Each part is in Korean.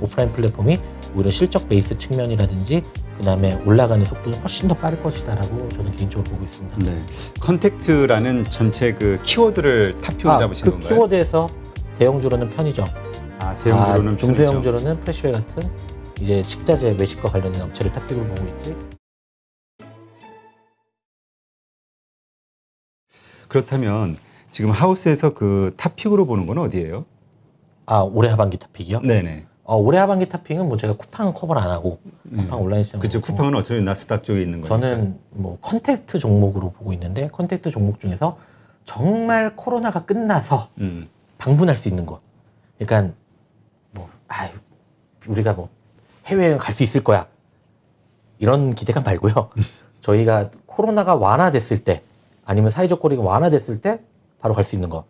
오프라인 플랫폼이 오히려 실적 베이스 측면이라든지 그 다음에 올라가는 속도는 훨씬 더 빠를 것이다라고 저는 개인적으로 보고 있습니다. 네. 컨택트라는 전체 그 키워드를 탑픽으로 잡으신 건가요? 그 키워드에서 대형주로는 편의점, 대형주로는 중소형주로는 프레시웨이 같은 이제 식자재 외식과 관련된 업체를 탑픽으로 보고 있지. 그렇다면 지금 하우스에서 그 탑픽으로 보는 건 어디예요? 올해 하반기 탑픽이요? 네네. 올해 하반기 탑픽은 뭐 제가 쿠팡은 커버를 안 하고 쿠팡 온라인 시장. 그렇죠. 쿠팡은 어차피 나스닥 쪽에 있는 거니까. 저는 뭐 컨택트 종목으로 보고 있는데 컨택트 종목 중에서 정말 코로나가 끝나서 방문할 수 있는 거. 그러니까 뭐 우리가 뭐 해외여행 갈 수 있을 거야 이런 기대감 말고요. 저희가 코로나가 완화됐을 때 아니면 사회적 거리가 완화됐을 때 바로 갈 수 있는 거.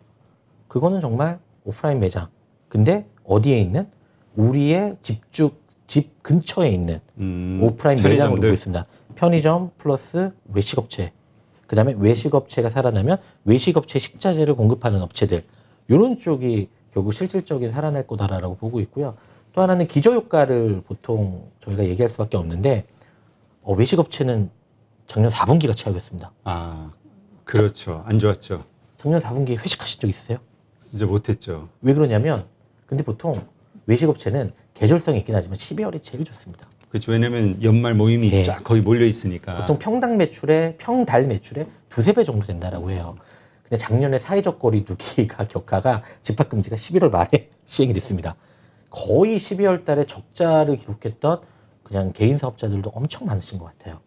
그거는 정말 오프라인 매장. 근데 어디에 있는? 우리의 집 근처에 있는 오프라인 매장으로 보고 있습니다. 편의점 플러스 외식업체. 그 다음에 외식업체가 살아나면 외식업체 식자재를 공급하는 업체들. 이런 쪽이 결국 실질적인 살아날 거다라고 보고 있고요. 또 하나는 기저효과를 보통 저희가 얘기할 수밖에 없는데 외식업체는 작년 4분기가 최악이었습니다. 그렇죠. 안 좋았죠. 작년 4분기에 회식하신 적 있으세요? 진짜 못했죠. 왜 그러냐면 근데 보통 외식업체는 계절성이 있긴 하지만 12월이 제일 좋습니다. 그렇죠. 왜냐면 연말 모임이 쫙 거의 몰려 있으니까. 보통 평달 매출의 두세 배 정도 된다라고 해요. 근데 작년에 사회적 거리두기가 격하가 집합금지가 11월 말에 시행이 됐습니다. 거의 12월 달에 적자를 기록했던 그냥 개인 사업자들도 엄청 많으신 것 같아요.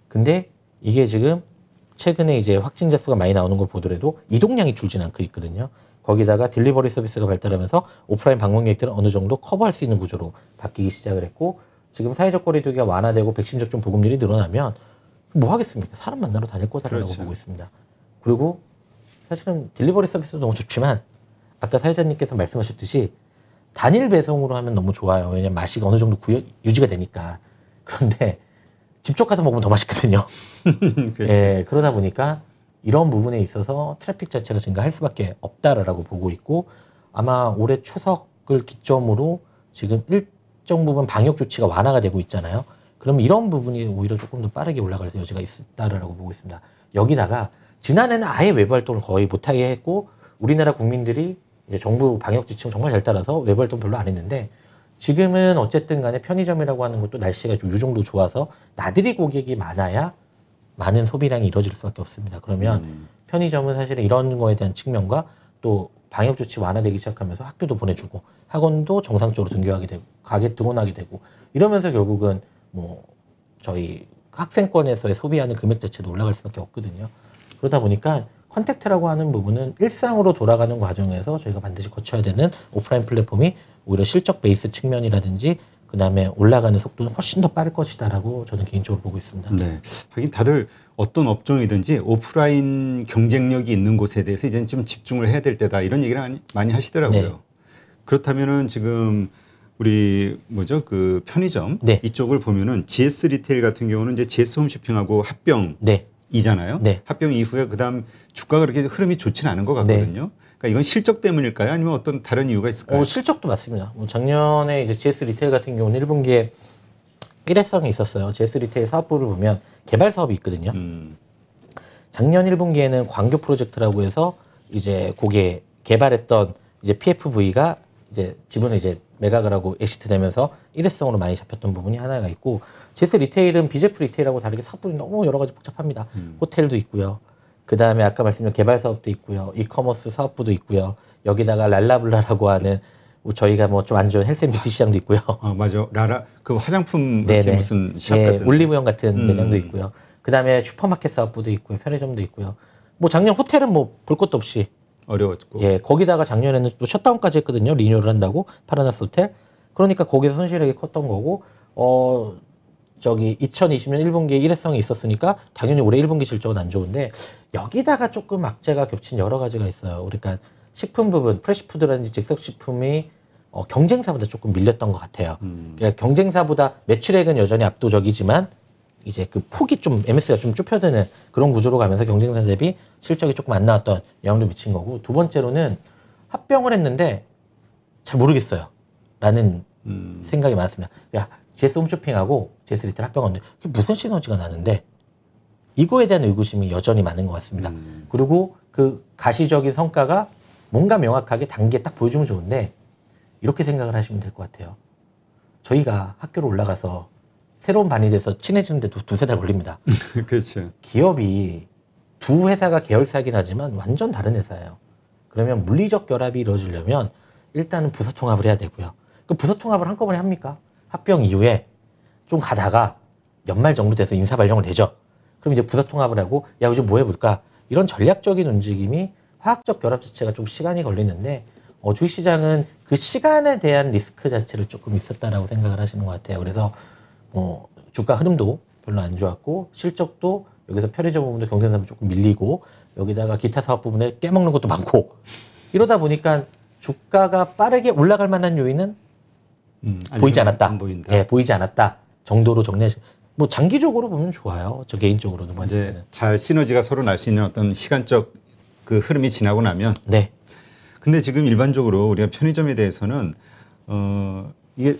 근데 이게 지금 최근에 이제 확진자 수가 많이 나오는 걸 보더라도 이동량이 줄진 않고 있거든요. 거기다가 딜리버리 서비스가 발달하면서 오프라인 방문객들은 어느 정도 커버할 수 있는 구조로 바뀌기 시작을 했고 지금 사회적 거리두기가 완화되고 백신 접종 보급률이 늘어나면 뭐 하겠습니까? 사람 만나러 다닐 거다라고 보고 있습니다. 그리고 사실은 딜리버리 서비스도 너무 좋지만 아까 사회자님께서 말씀하셨듯이 단일 배송으로 하면 너무 좋아요. 왜냐면 맛이 어느 정도 유지가 되니까. 그런데 직접 가서 먹으면 더 맛있거든요. 그러다 보니까 이런 부분에 있어서 트래픽 자체가 증가할 수밖에 없다라고 보고 있고 아마 올해 추석을 기점으로 지금 일정 부분 방역 조치가 완화가 되고 있잖아요. 그럼 이런 부분이 오히려 조금 더 빠르게 올라갈 여지가 있다라고 보고 있습니다. 여기다가 지난해는 아예 외부 활동을 거의 못하게 했고 우리나라 국민들이 이제 정부 방역 지침 정말 잘 따라서 외부 활동 별로 안 했는데 지금은 어쨌든 간에 편의점이라고 하는 것도 날씨가 좀 이 정도 좋아서 나들이 고객이 많아야 많은 소비량이 이루어질 수밖에 없습니다. 그러면 편의점은 사실은 이런 거에 대한 측면과 또 방역 조치 완화되기 시작하면서 학교도 보내주고 학원도 정상적으로 등교하게 되고 가게 등원하게 되고 이러면서 결국은 뭐 저희 학생권에서의 소비하는 금액 자체도 올라갈 수밖에 없거든요. 그러다 보니까 컨택트라고 하는 부분은 일상으로 돌아가는 과정에서 저희가 반드시 거쳐야 되는 오프라인 플랫폼이 오히려 실적 베이스 측면이라든지 그 다음에 올라가는 속도는 훨씬 더 빠를 것이다라고 저는 개인적으로 보고 있습니다. 네, 하긴 다들 어떤 업종이든지 오프라인 경쟁력이 있는 곳에 대해서 이제 좀 집중을 해야 될 때다 이런 얘기를 많이 하시더라고요. 네. 그렇다면은 지금 우리 그 편의점 이쪽을 보면은 GS 리테일 같은 경우는 이제 GS 홈쇼핑하고 합병. 이잖아요. 합병 이후에 그다음 주가가 그렇게 흐름이 좋지는 않은 것 같거든요. 그러니까 이건 실적 때문일까요? 아니면 어떤 다른 이유가 있을까요? 실적도 맞습니다. 작년에 이제 GS 리테일 같은 경우는 1분기에 일회성이 있었어요. GS 리테일 사업부를 보면 개발 사업이 있거든요. 작년 1분기에는 광교 프로젝트라고 해서 이제 거기에 개발했던 이제 PFV가 이제 지분을 이제 매각을 하고 엑시트되면서 일회성으로 많이 잡혔던 부분이 하나가 있고 GS 리테일은 BJF 리테일하고 다르게 사업부이 너무 여러 가지 복잡합니다. 호텔도 있고요. 그 다음에 아까 말씀드린 개발 사업도 있고요. 이커머스 사업부도 있고요. 여기다가 랄라블라라고 하는 저희가 뭐 좀 안 좋은 헬스앤뷰티 시장도 있고요. 맞아. 라라 그 화장품 같은 무슨 샵 같은 올리브영 같은 매장도 있고요. 그 다음에 슈퍼마켓 사업부도 있고요. 편의점도 있고요. 뭐 작년 호텔은 뭐 볼 것도 없이 어려웠고. 거기다가 작년에는 또 셧다운까지 했거든요. 리뉴얼을 한다고 파라나스 호텔. 그러니까 거기서 손실액이 컸던 거고 2020년 1분기에 일회성이 있었으니까 당연히 올해 1분기 실적은 안 좋은데 여기다가 조금 악재가 겹친 여러 가지가 있어요. 그러니까 식품 부분, 프레시푸드라든지 즉석식품이 경쟁사보다 조금 밀렸던 것 같아요. 그러니까 경쟁사보다 매출액은 여전히 압도적이지만 이제 그 폭이 좀 MS가 좀 좁혀드는 그런 구조로 가면서 경쟁사 대비 실적이 조금 안 나왔던 영향도 미친 거고 두 번째로는 합병을 했는데 잘 모르겠어요. 라는 생각이 많았습니다. 야, GS 홈쇼핑하고 GS 리테일 합병하는데 그게 무슨 시너지가 나는데 이거에 대한 의구심이 여전히 많은 것 같습니다. 그리고 그 가시적인 성과가 뭔가 명확하게 단계에 딱 보여주면 좋은데 이렇게 생각을 하시면 될 것 같아요. 저희가 학교로 올라가서 새로운 반이 돼서 친해지는데도 두세 달 걸립니다. 그렇죠. 기업이 두 회사가 계열사이긴 하지만 완전 다른 회사예요. 그러면 물리적 결합이 이루어지려면 일단은 부서 통합을 해야 되고요. 그 부서 통합을 한꺼번에 합니까? 합병 이후에 좀 가다가 연말 정도 돼서 인사 발령을 내죠. 그럼 이제 부서 통합을 하고 야 요즘 뭐 해볼까? 이런 전략적인 움직임이 화학적 결합 자체가 좀 시간이 걸리는데 주식시장은 그 시간에 대한 리스크 자체를 조금 있었다라고 생각을 하시는 것 같아요. 그래서 주가 흐름도 별로 안 좋았고 실적도 여기서 편의점 부분도 경쟁사면 조금 밀리고 여기다가 기타 사업 부분에 깨먹는 것도 많고 이러다 보니까 주가가 빠르게 올라갈 만한 요인은 보이지 않았다. 안 보인다. 예, 보이지 않았다 정도로 정리하시. 뭐 장기적으로 보면 좋아요. 저 개인적으로는 봤을 때는. 잘 시너지가 서로 날 수 있는 어떤 시간적 그 흐름이 지나고 나면. 네. 근데 지금 일반적으로 우리가 편의점에 대해서는 이게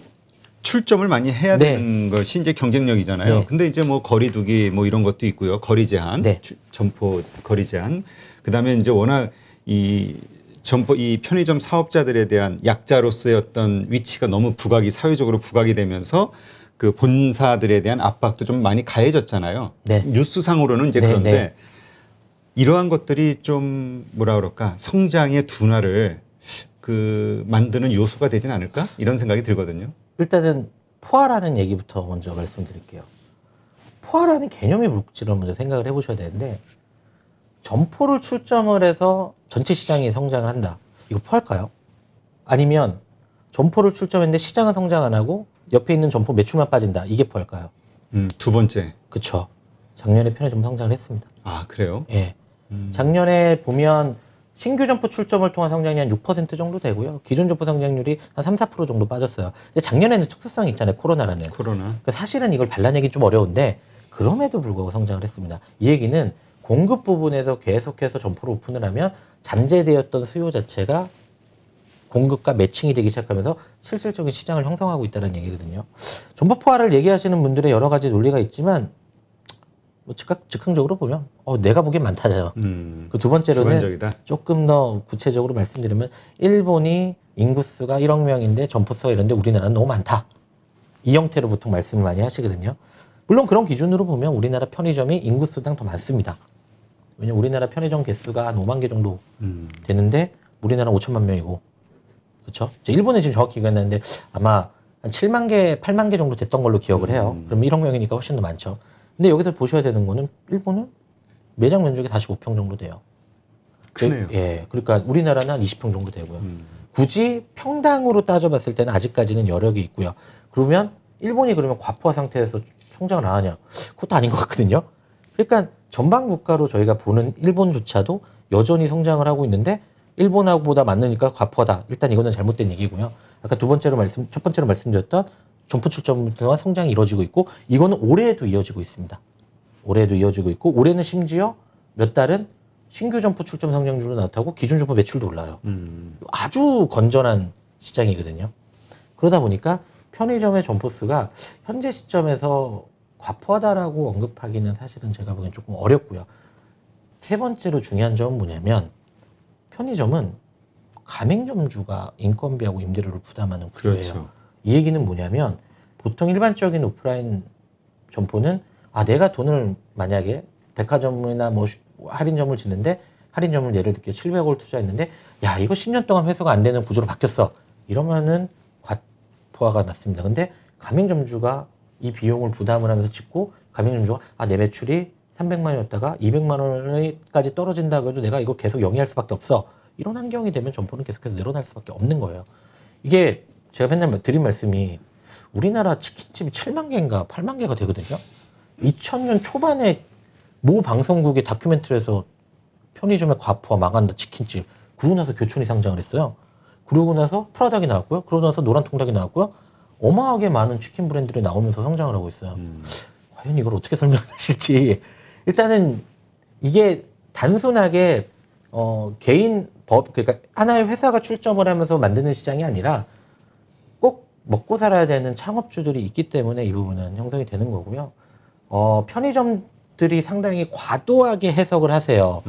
출점을 많이 해야 네. 되는 것이 이제 경쟁력이잖아요. 네. 근데 이제 뭐 거리두기 뭐 이런 것도 있고요. 거리 제한, 네. 점포 거리 제한. 그다음에 이제 워낙 이 편의점 사업자들에 대한 약자로서의 어떤 위치가 너무 사회적으로 부각이 되면서 그 본사들에 대한 압박도 좀 많이 가해졌잖아요. 네. 뉴스상으로는 이제 네, 그런데 네. 이러한 것들이 좀 뭐라 그럴까 성장의 둔화를 만드는 요소가 되진 않을까 이런 생각이 들거든요. 일단은 포화라는 얘기부터 먼저 말씀드릴게요. 포화라는 개념의 물질을 먼저 생각을 해보셔야 되는데 점포를 출점을 해서 전체 시장이 성장을 한다. 이거 포할까요? 아니면 점포를 출점했는데 시장은 성장 안 하고 옆에 있는 점포 매출만 빠진다. 이게 포할까요? 두 번째. 그렇죠. 작년에 편의점 성장을 했습니다. 아 그래요? 예. 작년에 보면 신규 점포 출점을 통한 성장이 한 6% 정도 되고요. 기존 점포 성장률이 한 3, 4% 정도 빠졌어요. 근데 작년에는 특수성이 있잖아요. 코로나라는. 코로나. 그러니까 사실은 이걸 발라내기 좀 어려운데 그럼에도 불구하고 성장을 했습니다. 이 얘기는 공급 부분에서 계속해서 점포를 오픈을 하면 잠재되었던 수요 자체가 공급과 매칭이 되기 시작하면서 실질적인 시장을 형성하고 있다는 얘기거든요. 점포 포화를 얘기하시는 분들의 여러 가지 논리가 있지만 뭐 즉흥적으로 보면 내가 보기엔 많다죠. 그 두 번째로는 주관적이다. 조금 더 구체적으로 말씀드리면 일본이 인구수가 1억 명인데 점포수가 이런데 우리나라는 너무 많다. 이 형태로 보통 말씀을 많이 하시거든요. 물론 그런 기준으로 보면 우리나라 편의점이 인구수당 더 많습니다. 왜냐면 우리나라 편의점 개수가 한 5만 개 정도 되는데 우리나라는 5천만 명이고 그렇죠? 일본은 지금 정확히 기억했는데 아마 한 7만 개, 8만 개 정도 됐던 걸로 기억을 해요. 그럼 1억 명이니까 훨씬 더 많죠. 근데 여기서 보셔야 되는 거는 일본은 매장 면적이 45평 정도 돼요. 크네요. 예, 그러니까 우리나라는 한 20평 정도 되고요. 굳이 평당으로 따져봤을 때는 아직까지는 여력이 있고요. 그러면 일본이 그러면 과포화 상태에서 성장을 안 하냐? 그것도 아닌 것 같거든요. 그러니까 전방 국가로 저희가 보는 일본조차도 여전히 성장을 하고 있는데 일본하고보다 많으니까 과포하다. 일단 이거는 잘못된 얘기고요. 아까 첫 번째로 말씀드렸던 점포 출점 동안 성장이 이루어지고 있고 이거는 올해에도 이어지고 있습니다. 올해에도 이어지고 있고 올해는 심지어 몇 달은 신규 점포 출점 성장률도 나타나고 기존 점포 매출도 올라요. 아주 건전한 시장이거든요. 그러다 보니까 편의점의 점포 수가 현재 시점에서 과포하다라고 언급하기는 사실은 제가 보기엔 조금 어렵고요. 세 번째로 중요한 점은 뭐냐면 편의점은 가맹점주가 인건비하고 임대료를 부담하는 구조예요. 그렇죠. 이 얘기는 뭐냐면 보통 일반적인 오프라인 점포는 내가 돈을 만약에 백화점이나 뭐 할인점을 짓는데 할인점을 예를 들게 700억을 투자했는데 야 이거 10년 동안 회수가 안 되는 구조로 바뀌었어. 이러면은 과포화가 났습니다. 근데 가맹점주가 이 비용을 부담을 하면서 짓고 가맹점주가 내 매출이 300만 원이었다가 200만 원까지 떨어진다고 해도 내가 이거 계속 영위할 수밖에 없어. 이런 환경이 되면 점포는 계속해서 늘어날 수밖에 없는 거예요. 이게 제가 맨날 드린 말씀이 우리나라 치킨집이 7만 개인가 8만 개가 되거든요. 2000년 초반에 모 방송국의 다큐멘터리에서 편의점의 과포화 망한다 치킨집. 그러고 나서 교촌이 상장을 했어요. 그러고 나서 프라닭이 나왔고요. 그러고 나서 노란통닭이 나왔고요. 어마하게 많은 치킨 브랜드들이 나오면서 성장을 하고 있어요. 과연 이걸 어떻게 설명하실지. 일단은 이게 단순하게 개인 그러니까 하나의 회사가 출점을 하면서 만드는 시장이 아니라 꼭 먹고 살아야 되는 창업주들이 있기 때문에 이 부분은 형성이 되는 거고요. 편의점들이 상당히 과도하게 해석을 하세요.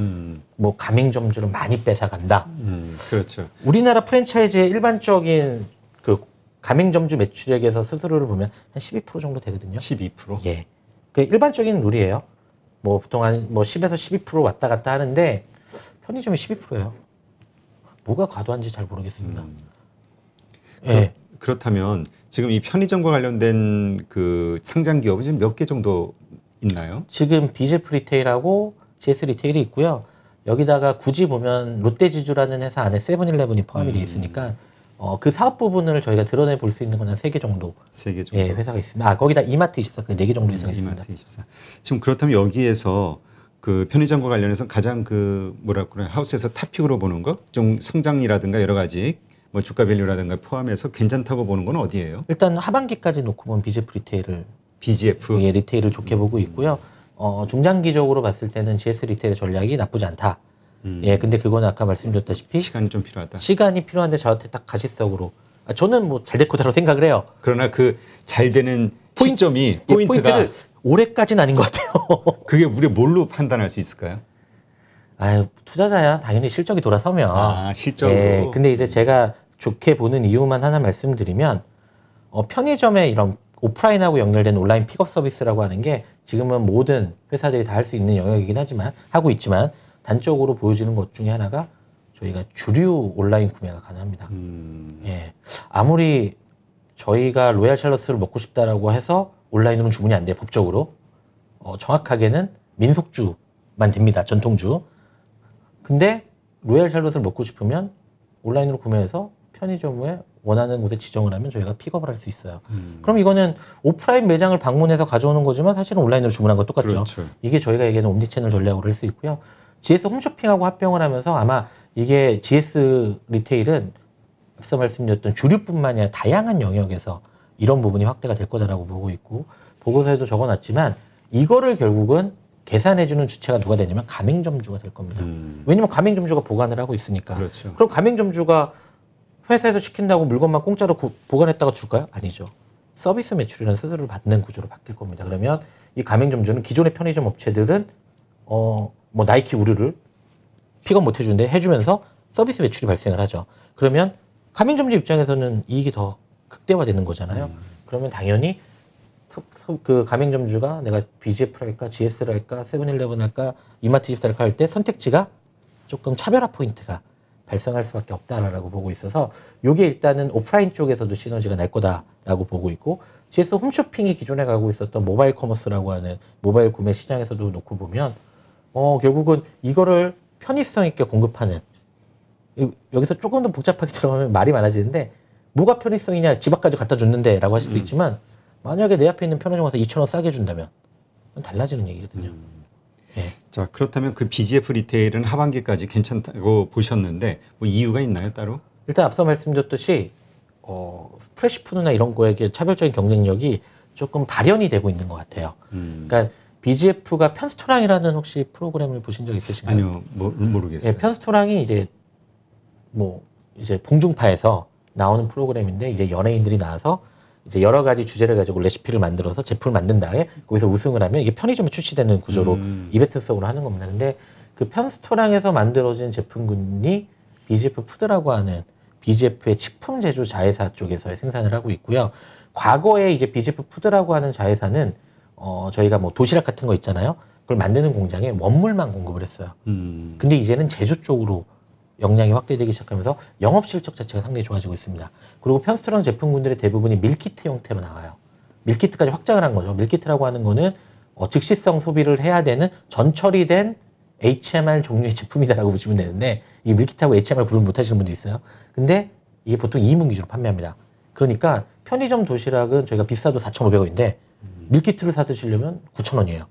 뭐 가맹점주를 많이 뺏어간다. 그렇죠. 우리나라 프랜차이즈의 일반적인 그 가맹점주 매출액에서 스스로를 보면 한 12% 정도 되거든요. 12%? 예. 그 일반적인 룰이에요. 뭐 보통 한 뭐 10에서 12% 왔다 갔다 하는데 편의점이 12%예요. 뭐가 과도한지 잘 모르겠습니다. 예. 그렇다면 지금 이 편의점과 관련된 그 상장 기업은 지금 몇 개 정도 있나요? 지금 비제프 리테일하고 GS 리테일이 있고요. 여기다가 굳이 보면 롯데지주라는 회사 안에 세븐일레븐이 포함이 되어 있으니까 그 사업 부분을 저희가 드러내 볼 수 있는 건 한 3개 정도. 3개 정도. 예, 회사가 있습니다. 거기다 이마트 24, 그 4개 정도 회사가 있습니다. 이마트 24. 지금 그렇다면 여기에서 그 편의점과 관련해서 가장 그 뭐라 그래 하우스에서 탑픽으로 보는 거, 좀 성장이라든가 여러 가지 뭐 주가 밸류라든가 포함해서 괜찮다고 보는 건 어디예요? 일단 하반기까지 놓고 보면 비제프 리테일을 BGF. 예, 리테일을 좋게 보고 있고요. 중장기적으로 봤을 때는 GS 리테일의 전략이 나쁘지 않다. 예, 근데 그거는 아까 말씀드렸다시피 시간이 좀 필요하다. 시간이 필요한데 저한테 딱 가시적으로 저는 뭐 잘 될 거다라고 생각을 해요. 그러나 그 잘 되는 시점이 포인트가 포인트를 올해까지는 아닌 것 같아요. 그게 우리가 뭘로 판단할 수 있을까요? 투자자야 당연히 실적이 돌아서면. 실적으로. 예, 근데 이제 제가 좋게 보는 이유만 하나 말씀드리면 편의점의 이런 오프라인하고 연결된 온라인 픽업 서비스라고 하는 게 지금은 모든 회사들이 다 할 수 있는 영역이긴 하지만 하고 있지만 단적으로 보여지는 것 중에 하나가 저희가 주류 온라인 구매가 가능합니다. 예, 아무리 저희가 로얄 샬럿을 먹고 싶다라고 해서 온라인으로는 주문이 안 돼요, 법적으로. 정확하게는 민속주만 됩니다, 전통주. 근데 로얄 샬럿을 먹고 싶으면 온라인으로 구매해서 편의점에 원하는 곳에 지정을 하면 저희가 픽업을 할 수 있어요. 그럼 이거는 오프라인 매장을 방문해서 가져오는 거지만 사실은 온라인으로 주문한 거 똑같죠. 그렇죠. 이게 저희가 얘기하는 옴니채널 전략으로 할 수 있고요. GS 홈쇼핑하고 합병을 하면서 아마 이게 GS 리테일은 앞서 말씀드렸던 주류뿐만 아니라 다양한 영역에서 이런 부분이 확대가 될 거다라고 보고 있고, 보고서에도 적어놨지만 이거를 결국은 계산해주는 주체가 누가 되냐면 가맹점주가 될 겁니다. 왜냐면 가맹점주가 보관을 하고 있으니까. 그렇죠. 그럼 가맹점주가 회사에서 시킨다고 물건만 공짜로 보관했다가 줄까요? 아니죠. 서비스 매출이라는 스스로를 받는 구조로 바뀔 겁니다. 그러면 이 가맹점주는 기존의 편의점 업체들은 뭐 나이키 우류를 픽업 못 해주는데 해주면서 서비스 매출이 발생을 하죠. 그러면 가맹점주 입장에서는 이익이 더 극대화되는 거잖아요. 그러면 당연히 그 가맹점주가 내가 BGF를 할까, GS를 할까, 세븐일레븐 할까, 이마트 24를 할까 할 때 선택지가 조금 차별화 포인트가 발생할 수밖에 없다라고 보고 있어서 이게 일단은 오프라인 쪽에서도 시너지가 날 거다라고 보고 있고, GS 홈쇼핑이 기존에 가고 있었던 모바일 커머스라고 하는 모바일 구매 시장에서도 놓고 보면 결국은 이거를 편의성 있게 공급하는, 여기서 조금 더 복잡하게 들어가면 말이 많아지는데 뭐가 편의성이냐, 집 앞까지 갖다 줬는데 라고 하실 수 있지만 만약에 내 앞에 있는 편의점 가서 2,000원 싸게 준다면 그건 달라지는 얘기거든요. 예. 자, 그렇다면 그 BGF 리테일은 하반기까지 괜찮다고 보셨는데 뭐 이유가 있나요, 따로? 일단 앞서 말씀드렸듯이 프레시푸드나 이런 거에게 차별적인 경쟁력이 조금 발현이 되고 있는 것 같아요. 그러니까 BGF가 편스토랑이라는 혹시 프로그램을 보신 적 있으신가요? 아니요, 모르겠어요. 예, 편스토랑이 이제 봉중파에서 나오는 프로그램인데 이제 연예인들이 나와서 이제 여러 가지 주제를 가지고 레시피를 만들어서 제품을 만든 다음에 거기서 우승을 하면 이게 편의점에 출시되는 구조로 이벤트성으로 하는 겁니다. 근데 그 편스토랑에서 만들어진 제품군이 BGF 푸드라고 하는 BGF의 식품 제조 자회사 쪽에서 생산을 하고 있고요. 과거에 이제 BGF 푸드라고 하는 자회사는 저희가 뭐 도시락 같은 거 있잖아요. 그걸 만드는 공장에 원물만 공급을 했어요. 근데 이제는 제조 쪽으로 역량이 확대되기 시작하면서 영업 실적 자체가 상당히 좋아지고 있습니다. 그리고 편스토랑 제품군들의 대부분이 밀키트 형태로 나와요. 밀키트까지 확장을 한 거죠. 밀키트라고 하는 거는 즉시성 소비를 해야 되는 전처리된 HMR 종류의 제품이다라고 보시면 되는데, 이 밀키트하고 HMR 구분 못 하시는 분도 있어요. 근데 이게 보통 2인분 기준으로 판매합니다. 그러니까 편의점 도시락은 저희가 비싸도 4,500원인데 밀키트를 사 드시려면 9,000원이에요.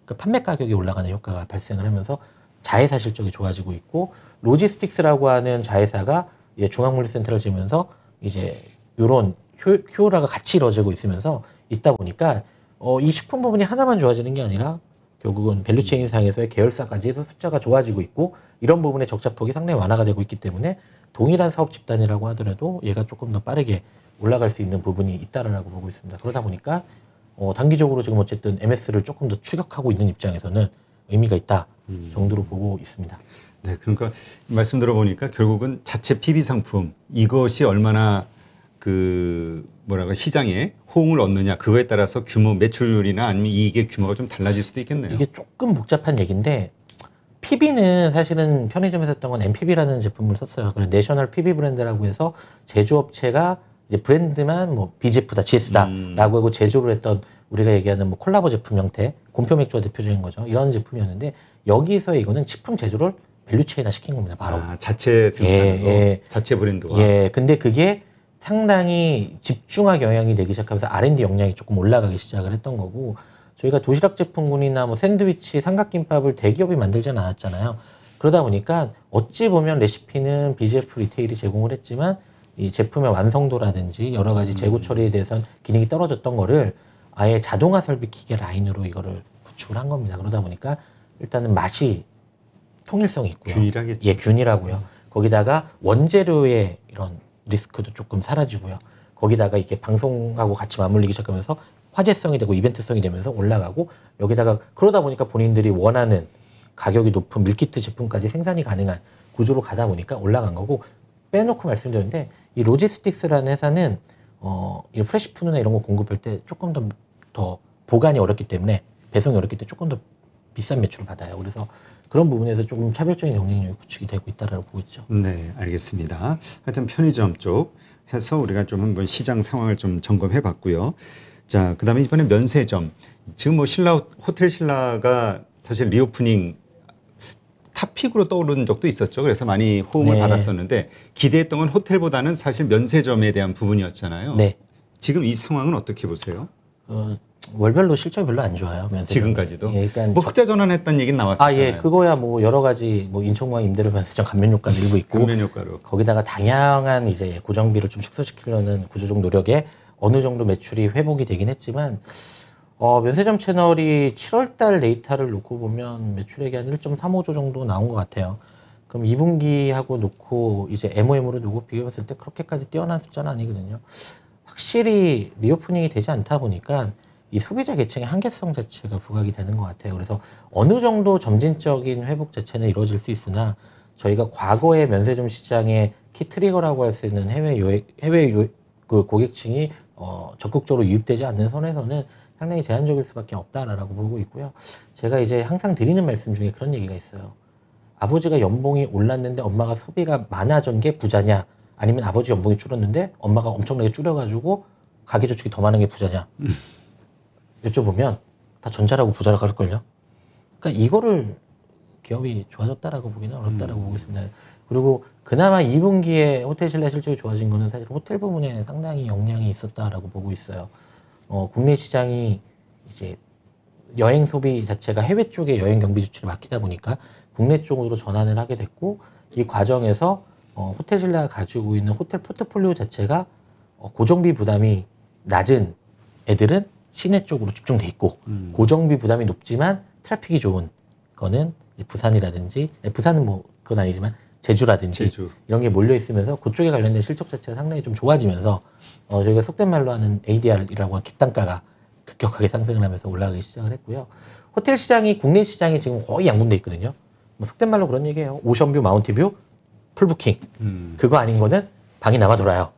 그러니까 판매 가격이 올라가는 효과가 발생을 하면서 자회사 실적이 좋아지고 있고, 로지스틱스라고 하는 자회사가 중앙물류센터를 지으면서 이제 이런 효율화가 같이 이루어지고 있다 보니까 이 식품 부분이 하나만 좋아지는 게 아니라 결국은 밸류체인 상에서의 계열사까지 해서 숫자가 좋아지고 있고, 이런 부분의 적자폭이 상당히 완화가 되고 있기 때문에 동일한 사업 집단이라고 하더라도 얘가 조금 더 빠르게 올라갈 수 있는 부분이 있다라고 보고 있습니다. 그러다 보니까 단기적으로 지금 어쨌든 MS를 조금 더 추격하고 있는 입장에서는 의미가 있다 정도로 보고 있습니다. 네, 그러니까 말씀 들어보니까 결국은 자체 PB 상품 이것이 얼마나 그 뭐랄까 시장에 호응을 얻느냐 그거에 따라서 규모 매출률이나 아니면 이익의 규모가 좀 달라질 수도 있겠네요. 이게 조금 복잡한 얘기인데 PB는 사실은 편의점에서 했던 건 MPB라는 제품을 썼어요. 그래서 내셔널 PB 브랜드라고 해서 제조업체가 이제 브랜드만 뭐 BGF다, GS다라고 하고 제조를 했던 우리가 얘기하는 뭐 콜라보 제품 형태, 곰표 맥주가 대표적인 거죠. 이런 제품이었는데 여기서 이거는 식품 제조를 밸류체인화 시킨 겁니다. 바로. 자체 생산으로, 자체 브랜드와. 예, 근데 그게 상당히 집중화 경향이 되기 시작하면서 R&D 역량이 조금 올라가기 시작을 했던 거고 저희가 도시락 제품군이나 뭐 샌드위치, 삼각김밥을 대기업이 만들지는 않았잖아요. 그러다 보니까 어찌 보면 레시피는 BGF 리테일이 제공을 했지만 이 제품의 완성도라든지 여러 가지 재고 처리에 대해서는 기능이 떨어졌던 거를 아예 자동화 설비 기계 라인으로 이거를 구축을 한 겁니다. 그러다 보니까 일단은 맛이 통일성이 있고요. 균일하겠죠. 예, 균일하고요. 거기다가 원재료의 이런 리스크도 조금 사라지고요. 거기다가 이게 방송하고 같이 맞물리기 시작하면서 화제성이 되고 이벤트성이 되면서 올라가고 여기다가 그러다 보니까 본인들이 원하는 가격이 높은 밀키트 제품까지 생산이 가능한 구조로 가다 보니까 올라간 거고 빼놓고 말씀드렸는데 이 로지스틱스라는 회사는 이 프레시푸드나 이런 거 공급할 때 조금 더 보관이 어렵기 때문에 배송이 어렵기 때문에 조금 더 비싼 매출을 받아요. 그래서 그런 부분에서 조금 차별적인 영향력이 구축이 되고 있다라고 보고 있죠. 네, 알겠습니다. 하여튼 편의점 쪽 해서 우리가 좀 한번 시장 상황을 좀 점검해 봤고요. 자, 그다음에 이번에 면세점. 지금 뭐 호텔 신라가 사실 리오프닝 탑픽으로 떠오르는 적도 있었죠. 그래서 많이 호응을 받았었는데 기대했던 건 호텔보다는 사실 면세점에 대한 부분이었잖아요. 네. 지금 이 상황은 어떻게 보세요? 월별로 실적이 별로 안 좋아요. 면세점. 지금까지도. 예, 그러니까 뭐 흑자 전환했다는 얘기는 나왔었잖아요. 예, 그거야 뭐 여러 가지 뭐 인천공항 임대료 면세점 감면 효과도 일부 있고 감면 효과로. 거기다가 다양한 이제 고정비를 좀 축소시키려는 구조적 노력에 어느 정도 매출이 회복이 되긴 했지만 면세점 채널이 7월달 데이터를 놓고 보면 매출액이 한 1.35조 정도 나온 것 같아요. 그럼 2분기하고 놓고 이제 MOM으로 놓고 비교했을 때 그렇게까지 뛰어난 숫자는 아니거든요. 확실히 리오프닝이 되지 않다 보니까 이 소비자 계층의 한계성 자체가 부각이 되는 것 같아요. 그래서 어느 정도 점진적인 회복 자체는 이루어질 수 있으나 저희가 과거의 면세점 시장의 키 트리거라고 할 수 있는 그 고객층이 적극적으로 유입되지 않는 선에서는 상당히 제한적일 수밖에 없다라고 보고 있고요. 제가 이제 항상 드리는 말씀 중에 그런 얘기가 있어요. 아버지가 연봉이 올랐는데 엄마가 소비가 많아진 게 부자냐? 아니면 아버지 연봉이 줄었는데 엄마가 엄청나게 줄여가지고 가계저축이 더 많은 게 부자냐? 여쭤보면 다 전자라고 부자라고 할걸요. 그러니까 이거를 기업이 좋아졌다라고 보기는 어렵다라고 보고 있습니다. 그리고 그나마 2분기에 호텔 신라 실적이 좋아진 거는 사실 호텔 부분에 상당히 영향이 있었다라고 보고 있어요. 국내 시장이 이제 여행 소비 자체가 해외 쪽에 여행 경비 지출을 맡기다 보니까 국내 쪽으로 전환을 하게 됐고 이 과정에서 호텔 신라가 가지고 있는 호텔 포트폴리오 자체가 고정비 부담이 낮은 애들은 시내 쪽으로 집중돼 있고 고정비 부담이 높지만 트래픽이 좋은 거는 부산이라든지 부산은 뭐 그건 아니지만 제주라든지 이런 게 몰려 있으면서 그쪽에 관련된 실적 자체가 상당히 좀 좋아지면서 저희가 속된 말로 하는 ADR이라고 하는 객단가가 급격하게 상승을 하면서 올라가기 시작을 했고요. 호텔 시장이 국내 시장이 지금 거의 양분돼 있거든요. 뭐 속된 말로 그런 얘기예요. 오션뷰, 마운트뷰, 풀부킹. 그거 아닌 거는 방이 남아 돌아요.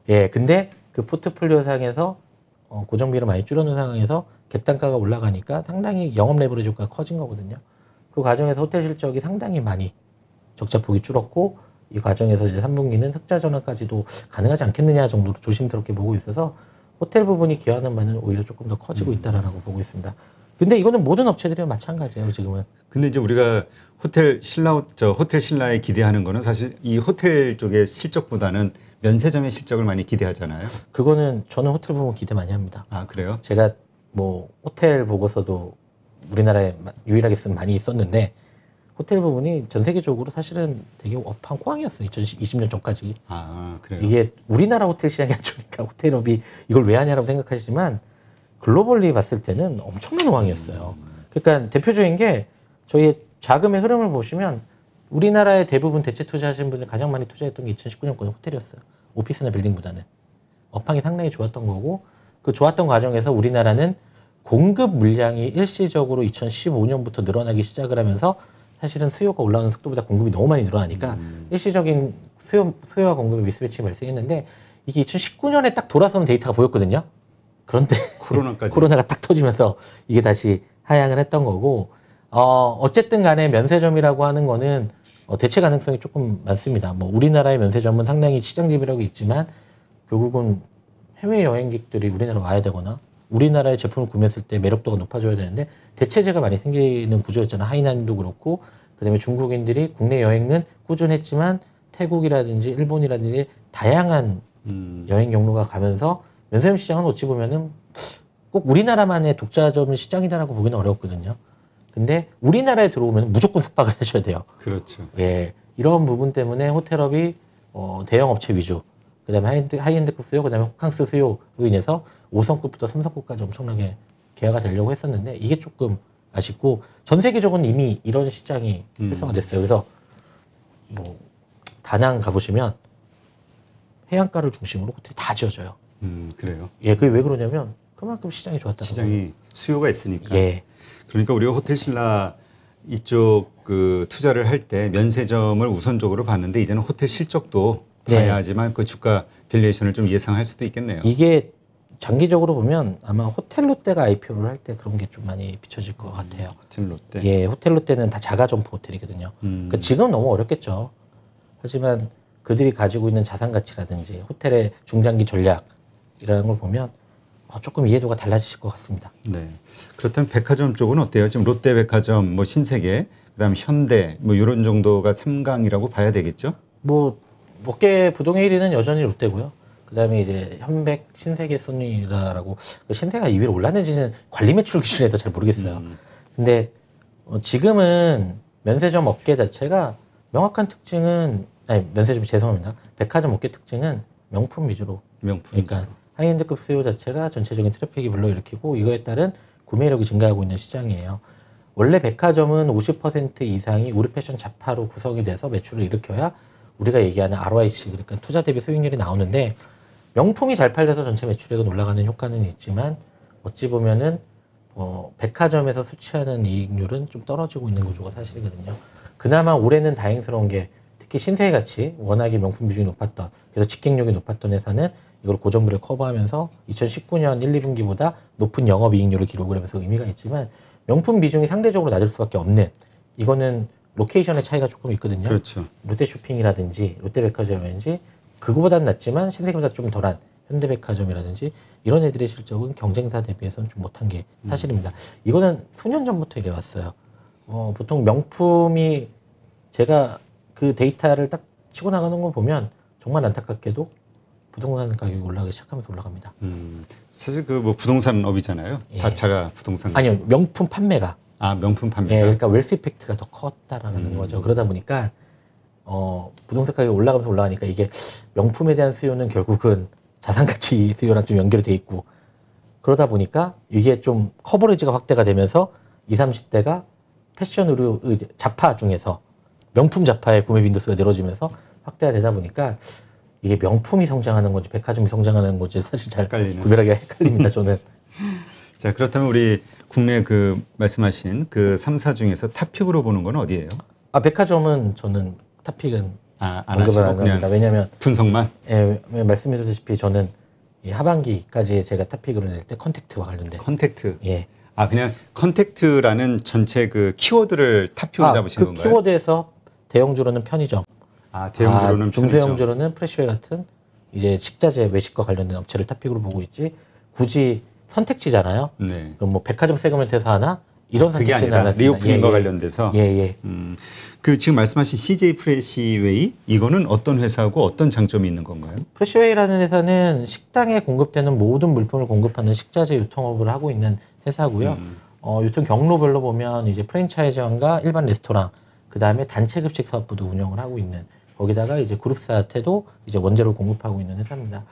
예, 근데 그 포트폴리오 상에서 고정비를 많이 줄여놓은 상황에서 객단가가 올라가니까 상당히 영업 레버리지 효과가 커진 거거든요. 그 과정에서 호텔 실적이 상당히 많이 적자폭이 줄었고 이 과정에서 이제 3분기는 흑자 전환까지도 가능하지 않겠느냐 정도로 조심스럽게 보고 있어서 호텔 부분이 기여하는 바는 오히려 조금 더 커지고 있다라고 보고 있습니다. 근데 이거는 모든 업체들이 마찬가지예요, 지금은. 근데 이제 우리가 호텔 신라에 기대하는 거는 사실 이 호텔 쪽의 실적보다는 면세점의 실적을 많이 기대하잖아요. 그거는 저는 호텔 부분 기대 많이 합니다. 아, 그래요? 제가 뭐 호텔 보고서도 우리나라에 유일하게 쓴 많이 있었는데 호텔 부분이 전 세계적으로 사실은 되게 업한 호황이었어요. 2020년 전까지. 아, 그래요? 이게 우리나라 호텔 시장이 안 좋으니까 호텔업이 이걸 왜 하냐라고 생각하시지만 글로벌리 봤을 때는 엄청난 호황이었어요. 그러니까 대표적인 게 저희 자금의 흐름을 보시면 우리나라의 대부분 대체 투자하신 분들 가장 많이 투자했던 게 2019년권 호텔이었어요. 오피스나 빌딩보다는. 업황이 상당히 좋았던 거고 그 좋았던 과정에서 우리나라는 공급 물량이 일시적으로 2015년부터 늘어나기 시작을 하면서 사실은 수요가 올라오는 속도보다 공급이 너무 많이 늘어나니까 일시적인 수요와 공급의 미스매치가 발생했는데 이게 2019년에 딱 돌아서는 데이터가 보였거든요. 그런데 코로나가 딱 터지면서 이게 다시 하향을 했던 거고 어쨌든 간에 면세점이라고 하는 거는 대체 가능성이 조금 많습니다. 뭐 우리나라의 면세점은 상당히 시장 지배력이 있지만 결국은 해외 여행객들이 우리나라 와야 되거나 우리나라의 제품을 구매했을 때 매력도가 높아져야 되는데 대체제가 많이 생기는 구조였잖아. 하이난도 그렇고 그다음에 중국인들이 국내 여행은 꾸준했지만 태국이라든지 일본이라든지 다양한 여행 경로가 가면서 면세점 시장은 어찌 보면은 꼭 우리나라만의 독자점 시장이다라고 보기는 어렵거든요. 근데 우리나라에 들어오면 무조건 숙박을 하셔야 돼요. 그렇죠. 예, 이런 부분 때문에 호텔업이 대형 업체 위주, 그다음에 하이엔드급 수요, 그다음에 호캉스 수요로 인해서 5성급부터 3성급까지 엄청나게 개화가 되려고 했었는데 이게 조금 아쉽고 전 세계적으로는 이미 이런 시장이 활성화됐어요. 그래서 뭐 다낭 가보시면 해안가를 중심으로 호텔이 다 지어져요. 그래요. 예, 그게 왜 그러냐면 그만큼 시장이 좋았다. 시장이 수요가 있으니까. 예. 그러니까 우리가 호텔신라 이쪽 그 투자를 할 때 면세점을 우선적으로 봤는데 이제는 호텔 실적도 봐야지만 그 주가 밸류에이션을 좀 예상할 수도 있겠네요. 이게 장기적으로 보면 아마 호텔 롯데가 IPO를 할 때 그런 게 좀 많이 비춰질 것 같아요. 호텔 롯데. 예, 호텔 롯데는 다 자가점포 호텔이거든요. 그러니까 지금 너무 어렵겠죠. 하지만 그들이 가지고 있는 자산 가치라든지 호텔의 중장기 전략이라는 걸 보면 조금 이해도가 달라지실 것 같습니다. 네. 그렇다면 백화점 쪽은 어때요? 지금 롯데백화점, 뭐 신세계, 그다음 현대, 뭐 이런 정도가 3강이라고 봐야 되겠죠? 뭐 업계 부동의 1위는 여전히 롯데고요. 그다음에 이제 현백, 신세계, 소니라라고 신세계가 2위로 올랐는지는 관리 매출 기준에서 잘 모르겠어요. 근데 지금은 면세점 업계 자체가 명확한 특징은 면세점 죄송합니다. 백화점 업계 특징은 명품 위주로. 그러니까 하이엔드급 수요 자체가 전체적인 트래픽이 불러일으키고 이거에 따른 구매력이 증가하고 있는 시장이에요. 원래 백화점은 50% 이상이 우리 패션 잡화로 구성이 돼서 매출을 일으켜야 우리가 얘기하는 ROIC, 그러니까 투자 대비 수익률이 나오는데 명품이 잘 팔려서 전체 매출액은 올라가는 효과는 있지만 어찌 보면은 백화점에서 수취하는 이익률은 좀 떨어지고 있는 구조가 사실이거든요. 그나마 올해는 다행스러운 게 특히 신세계같이 워낙에 명품 비중이 높았던, 그래서 직행력이 높았던 회사는 이걸 고정비를 커버하면서 2019년 1, 2분기보다 높은 영업이익률을 기록을 하면서 의미가 있지만 명품 비중이 상대적으로 낮을 수밖에 없는, 이거는 로케이션의 차이가 조금 있거든요. 그렇죠. 롯데쇼핑이라든지 롯데백화점이라든지 그거보다는 낮지만 신세계보다 좀 덜한 현대백화점이라든지 이런 애들의 실적은 경쟁사 대비해서는 좀 못한 게 사실입니다. 이거는 수년 전부터 이래 왔어요. 보통 명품이 제가 그 데이터를 딱 치고 나가는 거 보면 정말 안타깝게도 부동산 가격이 올라가기 시작하면서 올라갑니다. 사실 그 뭐 부동산 업이잖아요. 예. 다차가 부동산. 아니요, 명품 판매가. 명품 판매가. 예, 그러니까 웰스 이펙트가 더 컸다라는 거죠. 그러다 보니까 부동산 가격이 올라가면서 올라가니까 이게 명품에 대한 수요는 결국은 자산 가치 수요랑 좀 연결이 돼 있고 그러다 보니까 이게 좀 커버리지가 확대가 되면서 20, 30대가 패션 의류 잡화 중에서 명품 잡화의 구매 빈도수가 늘어지면서 확대가 되다 보니까 이게 명품이 성장하는 건지 백화점이 성장하는 건지 사실 잘 구별하기가 헷갈립니다, 저는. 자, 그렇다면 우리 국내 그 말씀하신 그 3사 중에서 탑픽으로 보는 건 어디예요? 백화점은 저는 탑픽은 안 언급을 안 합니다. 왜냐하면 분석만? 예, 말씀드렸다시피 저는 이 하반기까지 제가 탑픽으로 낼 때 컨택트와 관련된. 컨택트. 예. 그냥 컨택트라는 전체 그 키워드를 탑픽으로 잡으신 건가요? 그 키워드에서 대형주로는 편의점. 대형주로는 중소형주로는 프레시웨이 같은 이제 식자재 외식과 관련된 업체를 탑픽으로 보고 있지. 굳이 선택지잖아요. 네. 그럼 뭐 백화점 세그멘트에서 하나 이런 그게 선택지는 아니라 않았습니다. 리오프닝과 관련돼서. 예. 그 지금 말씀하신 CJ 프레시웨이 이거는 어떤 회사고 어떤 장점이 있는 건가요? 프레시웨이라는 회사는 식당에 공급되는 모든 물품을 공급하는 식자재 유통업을 하고 있는 회사고요. 유통 경로별로 보면 이제 프랜차이즈원과 일반 레스토랑, 그 다음에 단체 급식 사업부도 운영을 하고 있는, 거기다가 이제 그룹사한테도 이제 원재료를 공급하고 있는 회사입니다.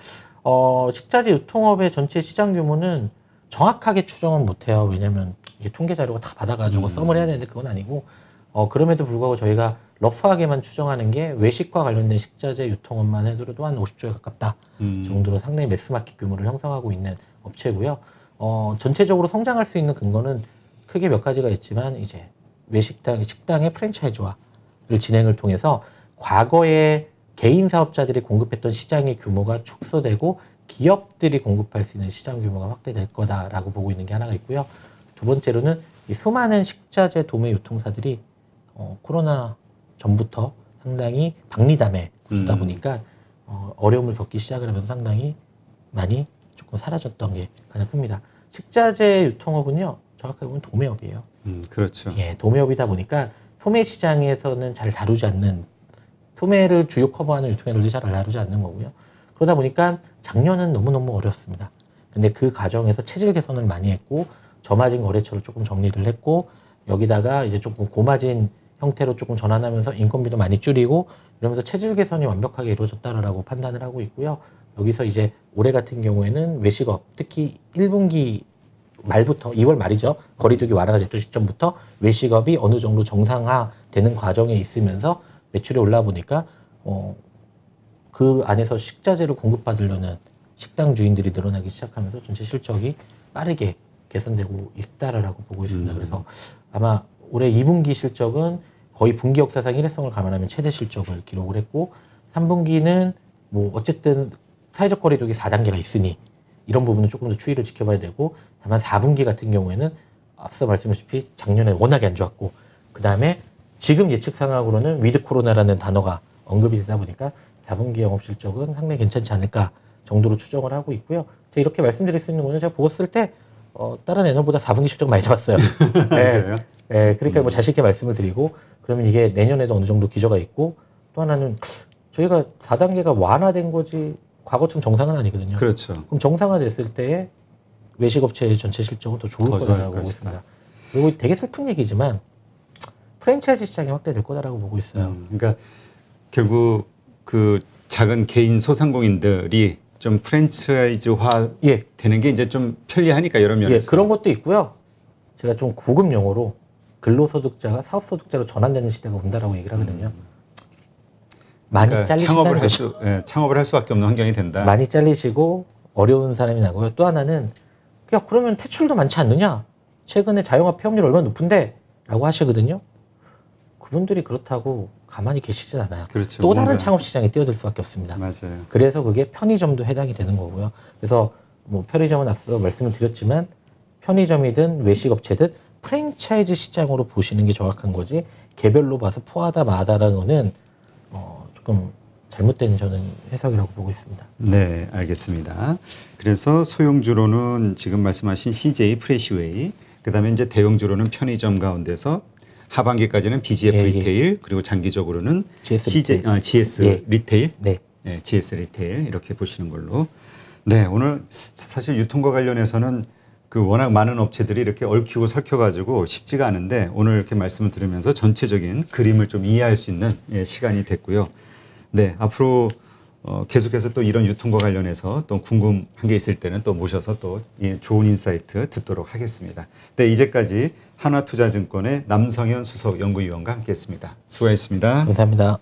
식자재 유통업의 전체 시장 규모는 정확하게 추정은 못해요. 왜냐하면 이게 통계 자료가 다 받아가지고 썸을 해야 되는데 그건 아니고 그럼에도 불구하고 저희가 러프하게만 추정하는 게 외식과 관련된 식자재 유통업만 해도 한 50조에 가깝다 정도로 상당히 매스마켓 규모를 형성하고 있는 업체고요. 전체적으로 성장할 수 있는 근거는 크게 몇 가지가 있지만 이제 식당의 프랜차이즈화를 진행을 통해서 과거에 개인 사업자들이 공급했던 시장의 규모가 축소되고 기업들이 공급할 수 있는 시장 규모가 확대될 거다라고 보고 있는 게 하나가 있고요. 두 번째로는 이 수많은 식자재 도매 유통사들이 코로나 전부터 상당히 박리담의 구조다 보니까 어려움을 겪기 시작을 하면서 상당히 많이 조금 사라졌던 게 가장 큽니다. 식자재 유통업은요, 정확하게 보면 도매업이에요. 그렇죠. 예, 도매업이다 보니까 소매 시장에서는 잘 다루지 않는, 소매를 주요 커버하는 유통회사들이 잘 다루지 않는 거고요. 그러다 보니까 작년은 너무너무 어렵습니다. 근데 그 과정에서 체질 개선을 많이 했고, 저마진 거래처를 조금 정리를 했고, 여기다가 이제 조금 고마진 형태로 조금 전환하면서 인건비도 많이 줄이고, 이러면서 체질 개선이 완벽하게 이루어졌다라고 판단을 하고 있고요. 여기서 이제 올해 같은 경우에는 외식업, 특히 1분기 말부터 2월 말이죠. 거리두기 완화가 됐던 시점부터 외식업이 어느 정도 정상화되는 과정에 있으면서 매출이 올라 보니까 그 안에서 식자재를 공급받으려는 식당 주인들이 늘어나기 시작하면서 전체 실적이 빠르게 개선되고 있다라고 보고 있습니다. 그래서 아마 올해 2분기 실적은 거의 분기 역사상 일회성을 감안하면 최대 실적을 기록을 했고, 3분기는 뭐 어쨌든 사회적 거리두기 4단계가 있으니 이런 부분은 조금 더 추이를 지켜봐야 되고, 다만 4분기 같은 경우에는 앞서 말씀드렸다시피 작년에 워낙에 안 좋았고, 그 다음에 지금 예측 상황으로는 위드 코로나라는 단어가 언급이 되다 보니까 4분기 영업 실적은 상당히 괜찮지 않을까 정도로 추정을 하고 있고요. 제가 이렇게 말씀드릴 수 있는 거는 제가 보고 쓸 때 다른 애널보다 4분기 실적 많이 잡았어요. 네. 네, 그러니까 뭐 자신 있게 말씀을 드리고, 그러면 이게 내년에도 어느 정도 기저가 있고, 또 하나는 저희가 4단계가 완화된 거지 과거처럼 정상은 아니거든요. 그렇죠. 그럼 정상화됐을 때에 외식업체의 전체 실적은 더 좋을 거다라고 보고 있습니다. 그리고 되게 슬픈 얘기지만 프랜차이즈 시장이 확대될 거다라고 보고 있어요. 그러니까 결국 그 작은 개인 소상공인들이 좀 프랜차이즈화 되는 게 이제 좀 편리하니까 여러 면에서. 그런 것도 있고요. 제가 좀 고급 용어로 근로소득자가 사업소득자로 전환되는 시대가 온다라고 얘기를 하거든요. 많이 그러니까 잘리신다는 거죠. 창업을 할 수밖에 없는 환경이 된다. 많이 잘리시고 어려운 사람이 나고요. 또 하나는 야, 그러면 퇴출도 많지 않느냐? 최근에 자영업 폐업률 얼마나 높은데? 라고 하시거든요. 그분들이 그렇다고 가만히 계시진 않아요. 그렇죠. 또 다른 창업 시장에 뛰어들 수밖에 없습니다. 맞아요. 그래서 그게 편의점도 해당이 되는 거고요. 그래서 뭐 편의점은 앞서 말씀을 드렸지만 편의점이든 외식업체든 프랜차이즈 시장으로 보시는 게 정확한 거지, 개별로 봐서 포하다 마다라는 거는 조금 잘못된 저는 해석이라고 보고 있습니다. 네, 알겠습니다. 그래서 소형주로는 지금 말씀하신 CJ 프레시웨이, 그다음에 이제 대형주로는 편의점 가운데서 하반기까지는 BGF 리테일, 그리고 장기적으로는 GS 리테일, GS 리테일 이렇게 보시는 걸로. 네, 오늘 사실 유통과 관련해서는 그 워낙 많은 업체들이 이렇게 얽히고 설켜가지고 쉽지가 않은데, 오늘 이렇게 말씀을 들으면서 전체적인 그림을 좀 이해할 수 있는 시간이 됐고요. 네, 앞으로 계속해서 또 이런 유통과 관련해서 또 궁금한 게 있을 때는 또 모셔서 또 좋은 인사이트 듣도록 하겠습니다. 네, 이제까지 한화투자증권의 남성현 수석 연구위원과 함께했습니다. 수고하셨습니다. 감사합니다.